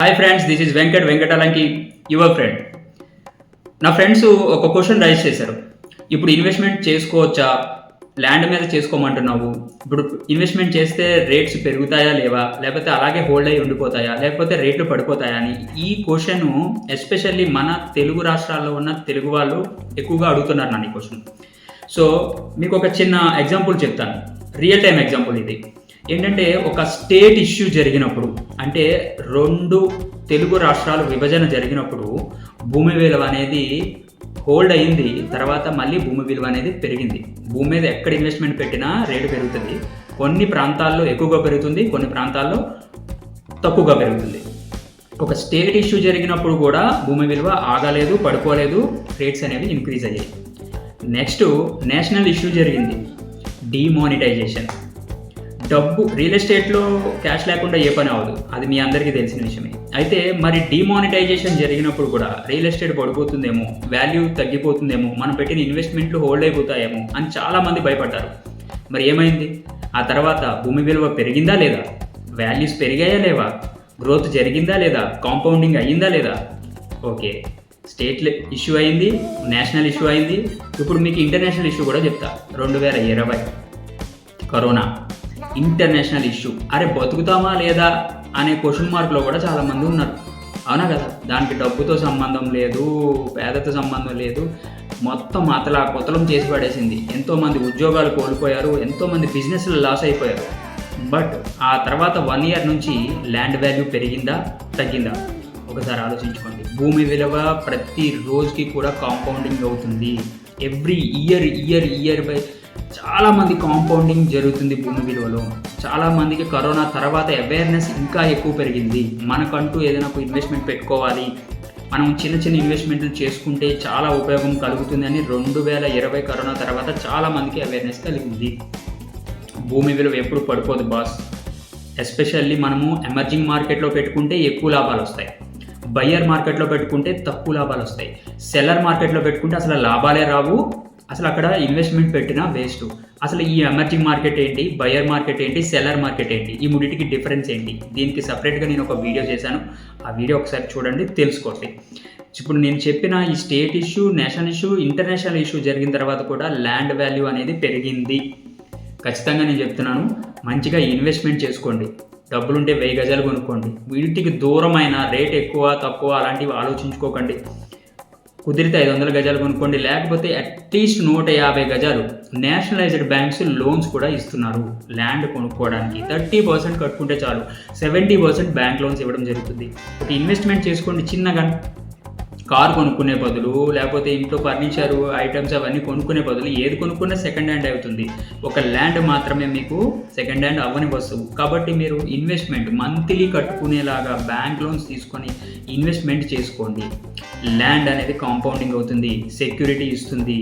Hi friends, this is Venkatalanki your friend. నా friends ఒక question raise చేశారు. ఇప్పుడు ఇన్వెస్ట్మెంట్ చేసుకోవచ్చా? ల్యాండ్ మీద చేసుకోమంటున్నావు. ఇప్పుడు ఇన్వెస్ట్మెంట్ చేస్తే రేట్స్ పెరుగుతాయా లేవా, లేకపోతే అలాగే హోల్డ్ అయ్యి ఉండిపోతాయా, లేకపోతే రేట్లు పడిపోతాయా అని ఈ క్వశ్చన్ ఎస్పెషల్లీ మన తెలుగు రాష్ట్రాల్లో ఉన్న తెలుగు వాళ్ళు ఎక్కువగా అడుగుతున్నారు నన్ను ఈ క్వశ్చన్. సో మీకు ఒక చిన్న ఎగ్జాంపుల్ చెప్తాను, రియల్ టైం ఎగ్జాంపుల్ ఇది. ఏంటంటే ఒక స్టేట్ ఇష్యూ జరిగినప్పుడు, అంటే రెండు తెలుగు రాష్ట్రాలు విభజన జరిగినప్పుడు భూమి విలువ అనేది హోల్డ్ అయింది, తర్వాత మళ్ళీ భూమి విలువ అనేది పెరిగింది. భూమి మీద ఎక్కడ ఇన్వెస్ట్మెంట్ పెట్టినా రేటు పెరుగుతుంది. కొన్ని ప్రాంతాల్లో ఎక్కువగా పెరుగుతుంది, కొన్ని ప్రాంతాల్లో తక్కువగా పెరుగుతుంది. ఒక స్టేట్ ఇష్యూ జరిగినప్పుడు కూడా భూమి విలువ ఆగలేదు, పడిపోలేదు, రేట్స్ అనేవి ఇంక్రీజ్ అయ్యాయి. నెక్స్ట్ నేషనల్ ఇష్యూ జరిగింది, డిమానిటైజేషన్. డబ్బు రియల్ ఎస్టేట్లో క్యాష్ లేకుండా ఏ పని అవ్వదు, అది మీ అందరికీ తెలిసిన విషయమే. అయితే మరి డిమానిటైజేషన్ జరిగినప్పుడు కూడా రియల్ ఎస్టేట్ పడిపోతుందేమో, వాల్యూ తగ్గిపోతుందేమో, మనం పెట్టిన ఇన్వెస్ట్మెంట్లు హోల్డ్ అయిపోతాయేమో అని చాలామంది భయపడ్డారు. మరి ఏమైంది? ఆ తర్వాత భూమి విలువ పెరిగిందా లేదా, వాల్యూస్ పెరిగాయా లేవా, గ్రోత్ జరిగిందా లేదా, కాంపౌండింగ్ అయ్యిందా లేదా? ఓకే, స్టేట్ ఇష్యూ అయింది, నేషనల్ ఇష్యూ అయింది. ఇప్పుడు మీకు ఇంటర్నేషనల్ ఇష్యూ కూడా చెప్తా. 2020 కరోనా ఇంటర్నేషనల్ ఇష్యూ. అరే బతుకుతామా లేదా అనే క్వశ్చన్ మార్క్లో కూడా చాలామంది ఉన్నారు, అవునా కదా? దానికి డబ్బుతో సంబంధం లేదు, పేదతో సంబంధం లేదు, మొత్తం అతలా కొతలం చేసి పడేసింది. ఎంతోమంది ఉద్యోగాలు కోల్పోయారు, ఎంతోమంది బిజినెస్లు లాస్ అయిపోయారు. బట్ ఆ తర్వాత 1 year నుంచి ల్యాండ్ వాల్యూ పెరిగిందా తగ్గిందా ఒకసారి ఆలోచించుకోండి. భూమి విలువ ప్రతి రోజుకి కూడా కాంపౌండింగ్ అవుతుంది. ఎవ్రీ ఇయర్ బై చాలామంది కాంపౌండింగ్ జరుగుతుంది భూమి విలువలో. చాలామందికి కరోనా తర్వాత అవేర్నెస్ ఇంకా ఎక్కువ పెరిగింది. మనకంటూ ఏదైనా ఒక ఇన్వెస్ట్మెంట్ పెట్టుకోవాలి, మనం చిన్న ఇన్వెస్ట్మెంట్లు చేసుకుంటే చాలా ఉపయోగం కలుగుతుంది అని 2020 కరోనా తర్వాత చాలామందికి అవేర్నెస్ కలిగింది. భూమి విలువ ఎప్పుడు పడిపోదు బాస్. ఎస్పెషల్లీ మనము ఎమర్జింగ్ మార్కెట్లో పెట్టుకుంటే ఎక్కువ లాభాలు వస్తాయి, బయ్యర్ మార్కెట్లో పెట్టుకుంటే తక్కువ లాభాలు వస్తాయి, సెల్లర్ మార్కెట్లో పెట్టుకుంటే అసలు లాభాలే రావు, అసలు అక్కడ ఇన్వెస్ట్మెంట్ పెట్టినా వేస్ట్. అసలు ఈ ఎమర్జింగ్ మార్కెట్ ఏంటి, బయర్ మార్కెట్ ఏంటి, సెల్లర్ మార్కెట్ ఏంటి, ఈ మూడింటికి డిఫరెన్స్ ఏంటి, దీనికి సపరేట్గా నేను ఒక వీడియో చేశాను. ఆ వీడియో ఒకసారి చూడండి, తెలుసుకోండి. ఇప్పుడు నేను చెప్పిన ఈ state issue, national issue, international issue జరిగిన తర్వాత కూడా ల్యాండ్ వాల్యూ అనేది పెరిగింది. ఖచ్చితంగా నేను చెప్తున్నాను, మంచిగా ఇన్వెస్ట్మెంట్ చేసుకోండి. డబ్బులుంటే 1000 గజాలు కొనుక్కోండి. వీటికి దూరమైన రేట్ ఎక్కువ తక్కువ అలాంటివి ఆలోచించుకోకండి. కుదిరితే 500 గజాలు కొనుక్కోండి, లేకపోతే అట్లీస్ట్ 150 గజాలు. నేషనలైజ్డ్ బ్యాంక్స్ లోన్స్ కూడా ఇస్తున్నారు ల్యాండ్ కొనుక్కోవడానికి. 30% కట్టుకుంటే చాలు, 70% బ్యాంక్ లోన్స్ ఇవ్వడం జరుగుతుంది. ఒక ఇన్వెస్ట్మెంట్ చేసుకోండి చిన్నగా. కార్ కొనుక్కునే బదులు, లేకపోతే ఇంట్లో ఫర్నిచరు ఐటమ్స్ అవన్నీ కొనుక్కునే బదులు ఏది కొనుక్కున్నా సెకండ్ హ్యాండ్ అవుతుంది. ఒక ల్యాండ్ మాత్రమే మీకు సెకండ్ హ్యాండ్ అవ్వని వస్తువు. కాబట్టి మీరు ఇన్వెస్ట్మెంట్ మంత్లీ కట్టుకునేలాగా బ్యాంక్ లోన్స్ తీసుకొని ఇన్వెస్ట్మెంట్ చేసుకోండి. ల్యాండ్ అనేది కాంపౌండింగ్ అవుతుంది, సెక్యూరిటీ ఇస్తుంది.